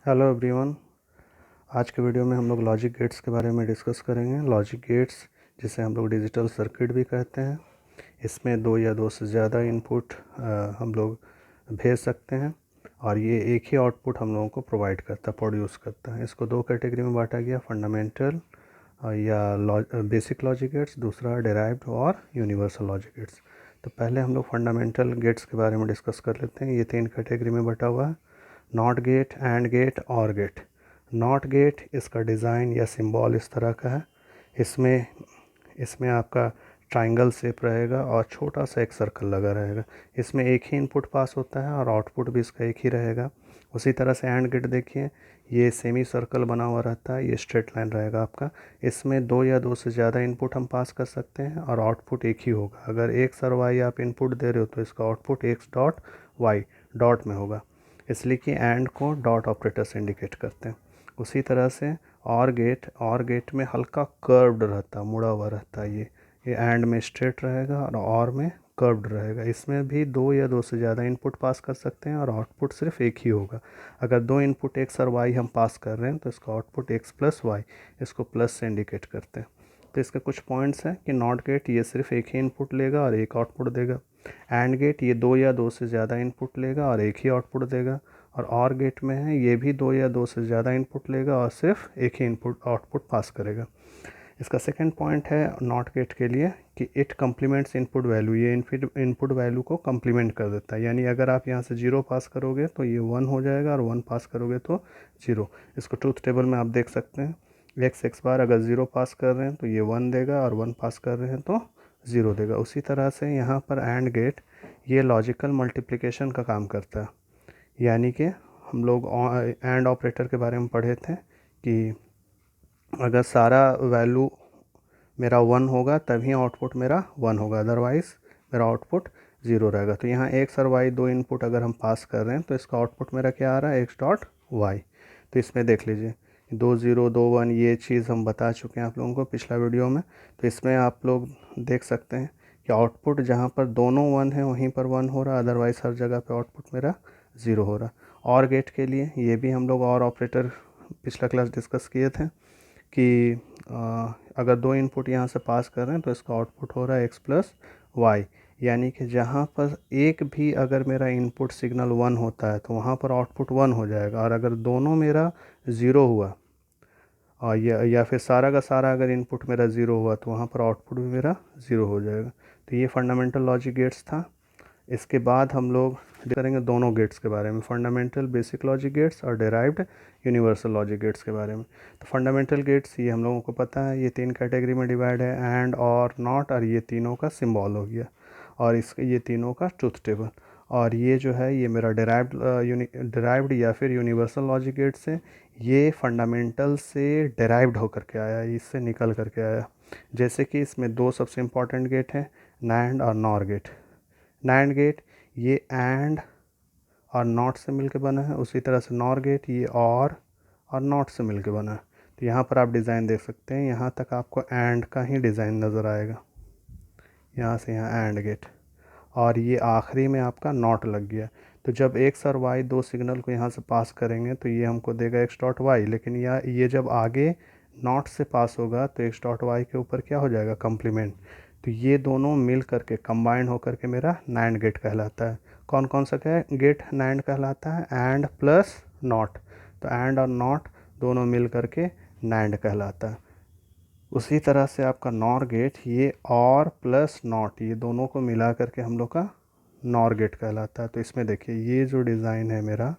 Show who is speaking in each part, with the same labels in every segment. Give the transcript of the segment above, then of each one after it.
Speaker 1: Hello everyone. आज के video में हम लोग लॉजिक गेट्स के बारे में डिस्कस करेंगे। लॉजिक गेट्स जिसे हम लोग डिजिटल सर्किट भी कहते हैं, इसमें दो या दो से ज़्यादा इनपुट हम लोग भेज सकते हैं और ये एक ही आउटपुट हम लोगों को प्रोवाइड करता है, प्रोड्यूस करता है। इसको दो कैटेगरी में बांटा गया, फंडामेंटल या बेसिक लॉजिक गेट्स, दूसरा डेराइव्ड और यूनिवर्सल लॉजिक गेट्स। तो पहले हम लोग फंडामेंटल गेट्स के बारे में डिस्कस कर लेते हैं। ये तीन कैटेगरी में बटा हुआ है, नॉट गेट, एंड गेट और गेट। नॉट गेट, इसका डिज़ाइन या सिंबल इस तरह का है। इसमें इसमें आपका ट्रायंगल शेप रहेगा और छोटा सा एक सर्कल लगा रहेगा। इसमें एक ही इनपुट पास होता है और आउटपुट भी इसका एक ही रहेगा। उसी तरह से एंड गेट देखिए, ये सेमी सर्कल बना हुआ रहता है, ये स्ट्रेट लाइन रहेगा आपका। इसमें दो या दो से ज़्यादा इनपुट हम पास कर सकते हैं और आउटपुट एक ही होगा। अगर एक सर वाई आप इनपुट दे रहे हो तो इसका output X dot Y dot में होगा, इसलिए कि एंड को डॉट ऑपरेटर से इंडिकेट करते हैं। उसी तरह से और गेट में हल्का कर्व्ड रहता है, मुड़ा हुआ रहता है। ये एंड में स्ट्रेट रहेगा और में कर्व्ड रहेगा। इसमें भी दो या दो से ज़्यादा इनपुट पास कर सकते हैं और आउटपुट सिर्फ एक ही होगा। अगर दो इनपुट एक्स और वाई हम पास कर रहे हैं तो इसका आउटपुट एक्स प्लस वाई, इसको प्लस से इंडिकेट करते हैं। तो इसके कुछ पॉइंट्स हैं कि नॉट गेट ये सिर्फ एक ही इनपुट लेगा और एक आउटपुट देगा। एंड गेट ये दो या दो से ज़्यादा इनपुट लेगा और एक ही आउटपुट देगा। और गेट में है, ये भी दो या दो से ज़्यादा इनपुट लेगा और सिर्फ एक ही इनपुट आउटपुट पास करेगा। इसका सेकंड पॉइंट है नॉट गेट के लिए कि इट कम्प्लीमेंट्स इनपुट वैल्यू। ये इनपुट वैल्यू को कम्प्लीमेंट कर देता है, यानी अगर आप यहाँ से जीरो पास करोगे तो ये वन हो जाएगा और वन पास करोगे तो जीरो। इसको ट्रूथ टेबल में आप देख सकते हैं। एक्स बार अगर ज़ीरो पास कर रहे हैं तो ये वन देगा और वन पास कर रहे हैं तो ज़ीरो देगा। उसी तरह से यहाँ पर एंड गेट ये लॉजिकल मल्टीप्लिकेशन का काम करता है, यानी कि हम लोग एंड ऑपरेटर के बारे में पढ़े थे कि अगर सारा वैल्यू मेरा वन होगा तभी आउटपुट मेरा वन होगा, अदरवाइज़ मेरा आउटपुट ज़ीरो रहेगा। तो यहाँ एक्स और वाई दो इनपुट अगर हम पास कर रहे हैं तो इसका आउटपुट मेरा क्या आ रहा है, एक्स डॉट वाई। तो इसमें देख लीजिए दो ज़ीरो दो वन, ये चीज़ हम बता चुके हैं आप लोगों को पिछला वीडियो में। तो इसमें आप लोग देख सकते हैं कि आउटपुट जहाँ पर दोनों वन है वहीं पर वन हो रहा, अदरवाइज़ हर जगह पे आउटपुट मेरा ज़ीरो हो रहा। और गेट के लिए ये भी हम लोग और ऑपरेटर पिछला क्लास डिस्कस किए थे कि अगर दो इनपुट यहाँ से पास कर रहे हैं तो इसका आउटपुट हो रहा है एक्स प्लस वाई, यानी कि जहाँ पर एक भी अगर मेरा इनपुट सिग्नल वन होता है तो वहाँ पर आउटपुट वन हो जाएगा, और अगर दोनों मेरा ज़ीरो हुआ और या फिर सारा का सारा अगर इनपुट मेरा ज़ीरो हुआ तो वहाँ पर आउटपुट भी मेरा ज़ीरो हो जाएगा। तो ये फंडामेंटल लॉजिक गेट्स था। इसके बाद हम लोग करेंगे दोनों गेट्स के बारे में, फंडामेंटल बेसिक लॉजिक गेट्स और डेराइव्ड यूनिवर्सल लॉजिक गेट्स के बारे में। तो फंडामेंटल गेट्स ये हम लोगों को पता है, ये तीन कैटेगरी में डिवाइड है, एंड और नॉट, और ये तीनों का सिंबल हो गया, और इसके ये तीनों का ट्रूथ टेबल। और ये जो है ये मेरा डेराइव्ड या फिर यूनिवर्सल लॉजिक गेट्स है। ये फंडामेंटल से डेराइव्ड होकर के आया, इससे निकल करके आया। जैसे कि इसमें दो सबसे इम्पॉर्टेंट गेट हैं, NAND or NOR gate. NAND gate ये एंड और नॉट से मिलकर बना है, उसी तरह से नॉर गेट ये और नॉट से मिलकर बना है। तो यहाँ पर आप डिज़ाइन देख सकते हैं, यहाँ तक आपको एंड का ही डिज़ाइन नज़र आएगा, यहाँ से यहाँ एंड गेट, और ये आखिरी में आपका नॉट लग गया। तो जब एक्स और वाई दो सिग्नल को यहाँ से पास करेंगे तो ये हमको देगा एक्स डॉट वाई, लेकिन ये जब आगे नॉट से पास होगा तो एक्स डॉट वाई के ऊपर क्या हो जाएगा, कम्प्लीमेंट। तो ये दोनों मिल करके कंबाइंड होकर के मेरा नैंड गेट कहलाता है। कौन कौन सा गेट नैंड कहलाता है, एंड प्लस नॉट। तो एंड और नॉट दोनों मिल करके नैंड कहलाता है। उसी तरह से आपका नॉर गेट ये और प्लस नॉट, ये दोनों को मिला करके हम लोग का नॉर गेट कहलाता है। तो इसमें देखिए ये जो डिज़ाइन है मेरा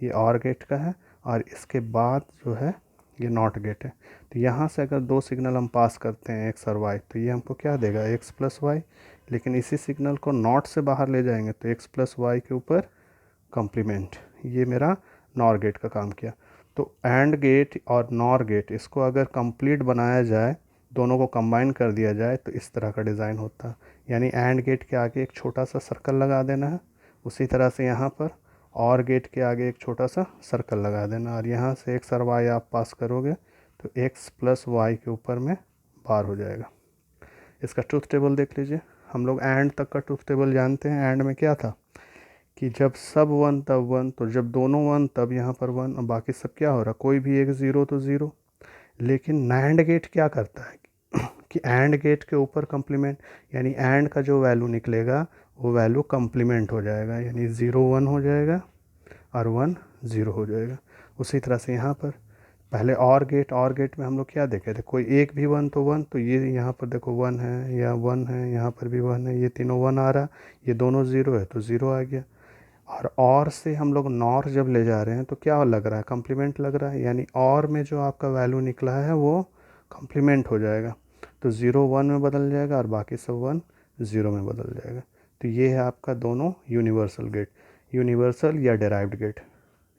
Speaker 1: ये और गेट का है, और इसके बाद जो है ये नॉट गेट है। तो यहाँ से अगर दो सिग्नल हम पास करते हैं एक्स और वाई तो ये हमको क्या देगा, एक्स प्लस वाई। लेकिन इसी सिग्नल को नॉट से बाहर ले जाएंगे तो एक्स प्लस वाई के ऊपर कॉम्प्लीमेंट। ये मेरा नॉर गेट का काम किया। तो एंड गेट और नॉर गेट इसको अगर कंप्लीट बनाया जाए, दोनों को कंबाइन कर दिया जाए तो इस तरह का डिज़ाइन होता है। यानी एंड गेट के आगे एक छोटा सा सर्कल लगा देना है, उसी तरह से यहाँ पर और गेट के आगे एक छोटा सा सर्कल लगा देना, और यहाँ से एक्स और वाई आप पास करोगे तो एक्स प्लस वाई के ऊपर में बार हो जाएगा। इसका ट्रूथ टेबल देख लीजिए। हम लोग एंड तक का ट्रूथ टेबल जानते हैं। एंड में क्या था कि जब सब वन तब वन, तो जब दोनों वन तब यहाँ पर वन, और बाकी सब क्या हो रहा है, कोई भी एक ज़ीरो तो ज़ीरो। लेकिन नैंड गेट क्या करता है कि एंड गेट के ऊपर कम्प्लीमेंट, यानी एंड का जो वैल्यू निकलेगा वो वैल्यू कम्प्लीमेंट हो जाएगा, यानी ज़ीरो वन हो जाएगा और वन ज़ीरो हो जाएगा। उसी तरह से यहाँ पर पहले और गेट में हम लोग क्या देखे थे, कोई एक भी वन तो वन, तो ये यहाँ पर देखो वन है या वन है, यहाँ पर भी वन है, ये तीनों वन आ रहा, ये दोनों ज़ीरो है तो ज़ीरो आ गया। और से हम लोग नॉर जब ले जा रहे हैं तो क्या लग रहा है, कम्प्लीमेंट लग रहा है, यानी और में जो आपका वैल्यू निकला है वो कम्प्लीमेंट हो जाएगा, तो ज़ीरो वन में बदल जाएगा और बाकी सब वन ज़ीरो में बदल जाएगा। तो ये है आपका दोनों यूनिवर्सल गेट, यूनिवर्सल या डेराइव्ड गेट।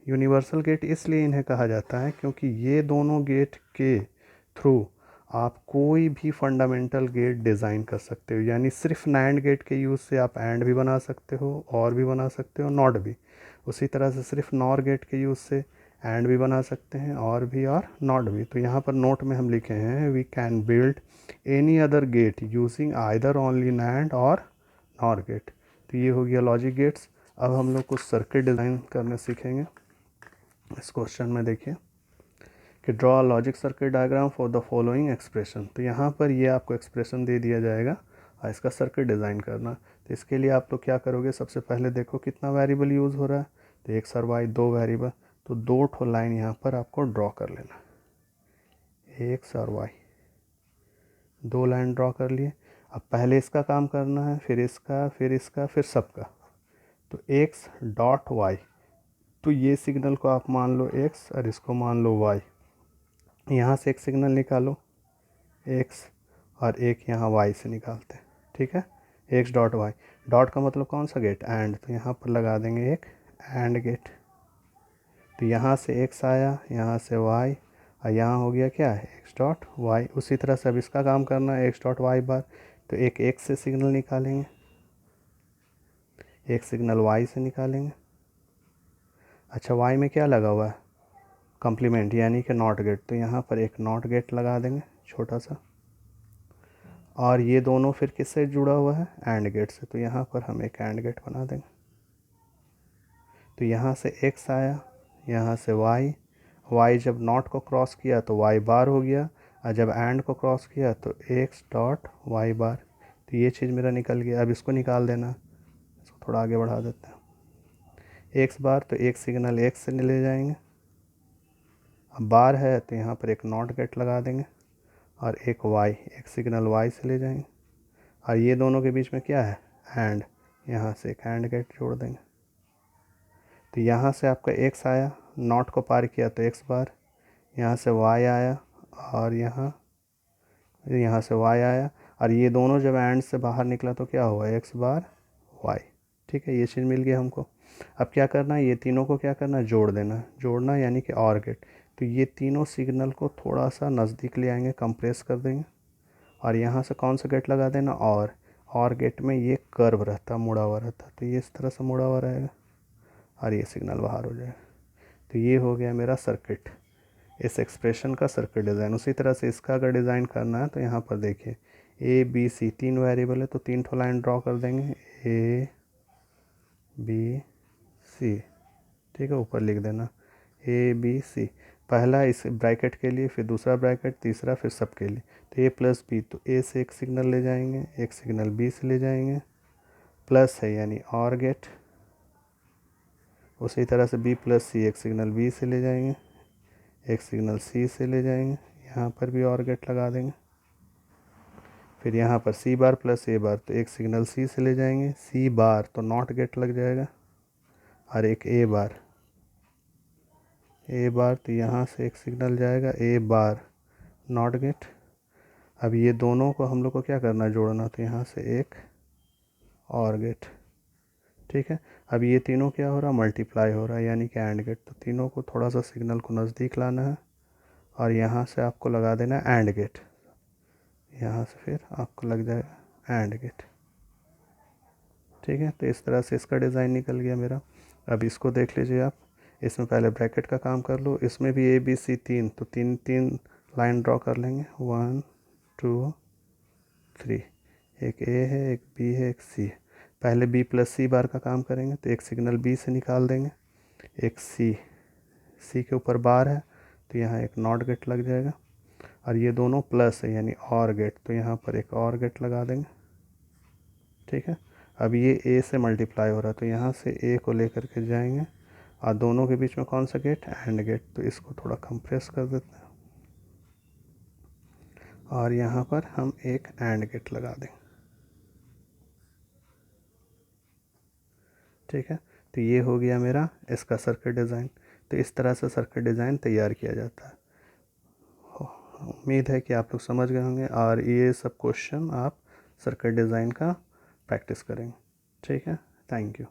Speaker 1: यूनिवर्सल गेट इसलिए इन्हें कहा जाता है क्योंकि ये दोनों गेट के थ्रू आप कोई भी फंडामेंटल गेट डिज़ाइन कर सकते हो, यानी सिर्फ नैंड गेट के यूज़ से आप एंड भी बना सकते हो, और भी बना सकते हो, नॉट भी। उसी तरह से सिर्फ नॉर गेट के यूज़ से एंड भी बना सकते हैं, और भी और नॉट भी। तो यहाँ पर नोट में हम लिखे हैं we can build any other gate using either only NAND or NOR gate. तो ये हो गया लॉजिक गेट्स। अब हम लोग कुछ सर्किट डिज़ाइन करने सीखेंगे। इस क्वेश्चन में देखिए कि draw logic circuit diagram for the following expression. तो यहाँ पर ये आपको एक्सप्रेशन दे दिया जाएगा और इसका सर्किट डिज़ाइन करना। तो इसके लिए आप लोग क्या करोगे, सबसे पहले देखो कितना वेरिएबल यूज़ हो रहा है, तो एक सर वाई दो वेरिएबल, तो दो ठो लाइन यहाँ पर आपको ड्रॉ कर लेना, एक सर वाई, दो लाइन ड्रॉ कर लिए। अब पहले इसका काम करना है, फिर इसका, फिर इसका, फिर सबका। तो एक्स डॉट वाई, तो ये सिग्नल को आप मान लो एक्स और इसको मान लो वाई। यहाँ से एक सिग्नल निकालो एक्स और एक यहाँ वाई से निकालते हैं, ठीक है। एक्स डॉट वाई, डॉट का मतलब कौन सा गेट, एंड, तो यहाँ पर लगा देंगे एक एंड गेट। तो यहाँ से एक्स आया, यहाँ से वाई, और यहाँ हो गया क्या है एक्स डॉट वाई। उसी तरह से अब इसका काम करना है एक्स डॉट वाई बार, तो एक एक्स से सिग्नल निकालेंगे, एक सिग्नल वाई से निकालेंगे। अच्छा, वाई में क्या लगा हुआ है, कम्प्लीमेंट यानी कि नॉट गेट, तो यहाँ पर एक नॉट गेट लगा देंगे छोटा सा। और ये दोनों फिर किससे जुड़ा हुआ है, एंड गेट से, तो यहाँ पर हम एक एंड गेट बना देंगे। तो यहाँ से एक्स आया, यहाँ से वाई, वाई जब नॉट को क्रॉस किया तो वाई बार हो गया, और जब एंड को क्रॉस किया तो एक्स डॉट वाई बार। तो ये चीज़ मेरा निकल गया। अब इसको निकाल देना, इसको थोड़ा आगे बढ़ा देते हैं। एक्स बार, तो एक सिग्नल एक्स से ले जाएंगे, अब बार है तो यहाँ पर एक नॉट गेट लगा देंगे, और एक वाई, एक सिग्नल वाई से ले जाएंगे, और ये दोनों के बीच में क्या है एंड, यहाँ से एक एंड गेट जोड़ देंगे। तो यहाँ से आपका एक्स आया, नॉट को पार किया तो एक्स बार, यहाँ से वाई आया, और यहाँ से वाई आया, और ये दोनों जब एंड से बाहर निकला तो क्या हुआ एक्स बार वाई, ठीक है। ये चीज़ मिल गई हमको। अब क्या करना है, ये तीनों को क्या करना है, जोड़ देना, जोड़ना यानी कि और गेट। तो ये तीनों सिग्नल को थोड़ा सा नज़दीक ले आएंगे, कंप्रेस कर देंगे, और यहाँ से कौन सा गेट लगा देना, और गेट में ये कर्व रहता, मुड़ा हुआ रहता, तो ये इस तरह से मुड़ा हुआ रहेगा, और ये सिग्नल बाहर हो जाएगा। तो ये हो गया मेरा सर्किट, इस एक्सप्रेशन का सर्किट डिज़ाइन। उसी तरह से इसका अगर डिज़ाइन करना है तो यहाँ पर देखिए ए बी सी तीन वेरिएबल है, तो तीन ठो लाइन ड्रॉ कर देंगे, ए बी सी, ठीक है, ऊपर लिख देना ए बी सी, पहला इस ब्रैकेट के लिए, फिर दूसरा ब्रैकेट, तीसरा, फिर सब के लिए। तो ए प्लस बी, तो ए से एक सिग्नल ले जाएंगे, एक सिग्नल बी से ले जाएंगे, प्लस है यानी और गेट। उसी तरह से बी प्लस सी, एक सिग्नल बी से ले जाएंगे, एक सिग्नल सी से ले जाएंगे, यहाँ पर भी और गेट लगा देंगे। फिर यहाँ पर सी बार प्लस ए बार, तो एक सिग्नल सी से ले जाएंगे, सी बार तो नॉट गेट लग जाएगा, और एक ए बार, तो यहाँ से एक सिग्नल जाएगा ए बार नॉट गेट। अब ये दोनों को हम लोग को क्या करना है, जोड़ना, तो यहाँ से एक और गेट, ठीक है। अब ये तीनों क्या हो रहा है, मल्टीप्लाई हो रहा है यानी कि एंड गेट। तो तीनों को थोड़ा सा सिग्नल को नज़दीक लाना है, और यहाँ से आपको लगा देना है एंड गेट, यहाँ से फिर आपको लग जाएगा एंड गेट, ठीक है। तो इस तरह से इसका डिज़ाइन निकल गया मेरा। अब इसको देख लीजिए आप, इसमें पहले ब्रैकेट का काम कर लो, इसमें भी ए बी सी तीन, तो तीन तीन लाइन ड्रॉ कर लेंगे, 1 2 3, एक ए है, एक बी है, एक सी है। पहले बी प्लस सी बार का काम करेंगे, तो एक सिग्नल बी से निकाल देंगे, एक सी के ऊपर बार है तो यहाँ एक नॉट गेट लग जाएगा, और ये दोनों प्लस है यानी और गेट, तो यहाँ पर एक और गेट लगा देंगे। ठीक है, अब ये ए से मल्टीप्लाई हो रहा है तो यहाँ से ए को लेकर के जाएंगे, और दोनों के बीच में कौन सा गेट, एंड गेट, तो इसको थोड़ा कंप्रेस कर देते हैं और यहाँ पर हम एक एंड गेट लगा देंगे। ठीक है, तो ये हो गया मेरा इसका सर्किट डिज़ाइन। तो इस तरह से सर्किट डिज़ाइन तैयार किया जाता है। उम्मीद है कि आप लोग समझ गए होंगे, और ये सब क्वेश्चन आप सर्किट डिज़ाइन का प्रैक्टिस करेंगे। ठीक है, थैंक यू।